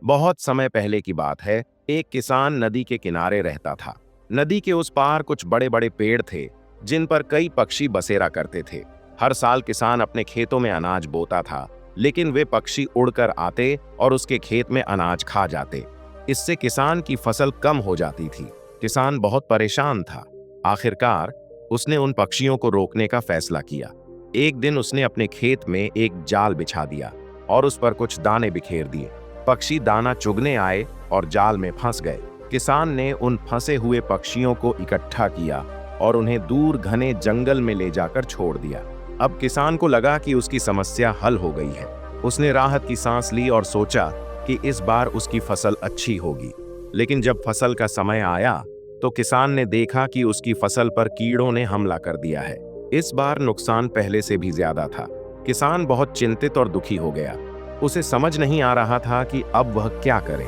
बहुत समय पहले की बात है। एक किसान नदी के किनारे रहता था। नदी के उस पार कुछ बड़े बड़े पेड़ थे, जिन पर कई पक्षी बसेरा करते थे। हर साल किसान अपने खेतों में अनाज बोता था, लेकिन वे पक्षी उड़कर आते और उसके खेत में अनाज खा जाते। इससे किसान की फसल कम हो जाती थी। किसान बहुत परेशान था। आखिरकार उसने उन पक्षियों को रोकने का फैसला किया। एक दिन उसने अपने खेत में एक जाल बिछा दिया और उस पर कुछ दाने बिखेर दिए। पक्षी दाना चुगने आए और जाल में फंस गए। किसान ने उन फंसे हुए पक्षियों को इकट्ठा किया और उन्हें दूर घने जंगल में ले जाकर छोड़ दिया। अब किसान को लगा कि उसकी समस्या हल हो गई है। उसने राहत की सांस ली और सोचा कि इस बार उसकी फसल अच्छी होगी। लेकिन जब फसल का समय आया तो किसान ने देखा कि उसकी फसल पर कीड़ों ने हमला कर दिया है। इस बार नुकसान पहले से भी ज्यादा था। किसान बहुत चिंतित और दुखी हो गया। उसे समझ नहीं आ रहा था कि अब वह क्या करे।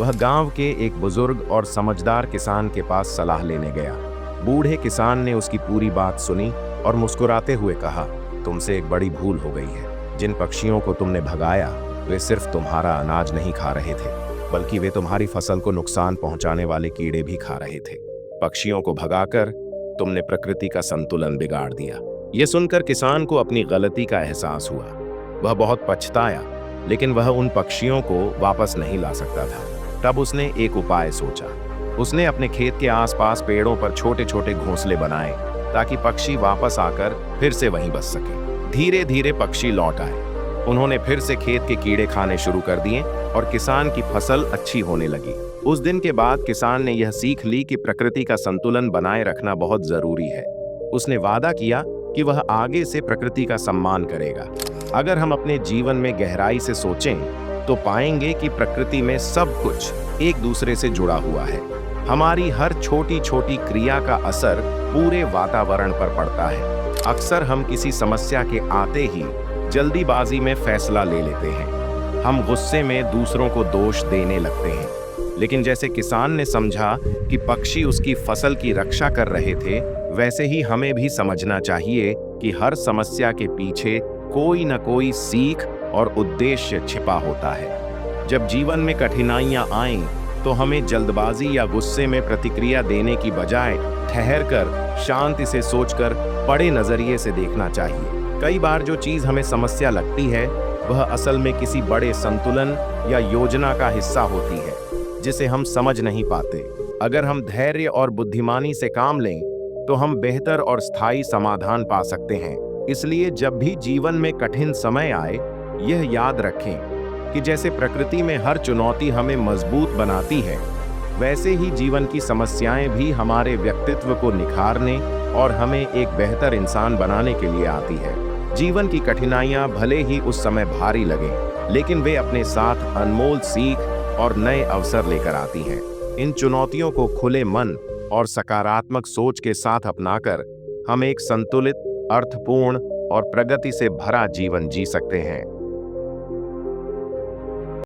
वह गांव के एक बुजुर्ग और समझदार किसान के पास सलाह लेने गया। बूढ़े किसान ने उसकी पूरी बात सुनी और मुस्कुराते हुए कहा, तुमसे एक बड़ी भूल हो गई है। जिन पक्षियों को तुमने भगाया वे सिर्फ तुम्हारा अनाज नहीं खा रहे थे, बल्कि वे तुम्हारी फसल को नुकसान पहुंचाने वाले कीड़े भी खा रहे थे। पक्षियों को भगाकर तुमने प्रकृति का संतुलन बिगाड़ दिया। यह सुनकर किसान को अपनी गलती का एहसास हुआ। वह बहुत पछताया, लेकिन वह उन पक्षियों को वापस नहीं ला सकता था। तब उसने एक उपाय सोचा। उसने अपने खेत के आसपास पेड़ों पर छोटे छोटे घोंसले बनाए ताकि पक्षी वापस आकर फिर से वहीं बस सके। धीरे धीरे पक्षी लौट आए। उन्होंने फिर से खेत के कीड़े खाने शुरू कर दिए और किसान की फसल अच्छी होने लगी। उस दिन के बाद किसान ने यह सीख ली कि प्रकृति का संतुलन बनाए रखना बहुत जरूरी है। उसने वादा किया कि वह आगे से प्रकृति का सम्मान करेगा। अगर हम अपने जीवन में गहराई से सोचें तो पाएंगे कि प्रकृति में सब कुछ एक दूसरे से जुड़ा हुआ है। हमारी हर छोटी छोटी क्रिया का असर पूरे वातावरण पर पड़ता है। अक्सर हम किसी समस्या के आते ही जल्दीबाजी में फैसला ले लेते हैं। हम गुस्से में दूसरों को दोष देने लगते हैं। लेकिन जैसे किसान ने समझा कि पक्षी उसकी फसल की रक्षा कर रहे थे, वैसे ही हमें भी समझना चाहिए कि हर समस्या के पीछे कोई न कोई सीख और उद्देश्य छिपा होता है। जब जीवन में कठिनाइयां आएं, तो हमें जल्दबाजी या गुस्से में प्रतिक्रिया देने की बजाय ठहरकर शांति से सोचकर बड़े नजरिए से देखना चाहिए। कई बार जो चीज हमें समस्या लगती है, वह असल में किसी बड़े संतुलन या योजना का हिस्सा होती है, जिसे हम समझ नहीं पाते। अगर हम धैर्य और बुद्धिमानी से काम लें, तो हम बेहतर और स्थायी समाधान पा सकते हैं। इसलिए जब भी जीवन में कठिन समय आए, यह याद रखें कि जैसे प्रकृति में हर चुनौती हमें मजबूत बनाती है, वैसे ही जीवन की समस्याएं भी हमारे व्यक्तित्व को निखारने और हमें एक बेहतर इंसान बनाने के लिए आती है। जीवन की कठिनाइयां भले ही उस समय भारी लगें, लेकिन वे अपने साथ अनमोल सीख और नए अवसर लेकर आती हैं। इन चुनौतियों को खुले मन और सकारात्मक सोच के साथ अपनाकर हम एक संतुलित, अर्थपूर्ण और प्रगति से भरा जीवन जी सकते हैं।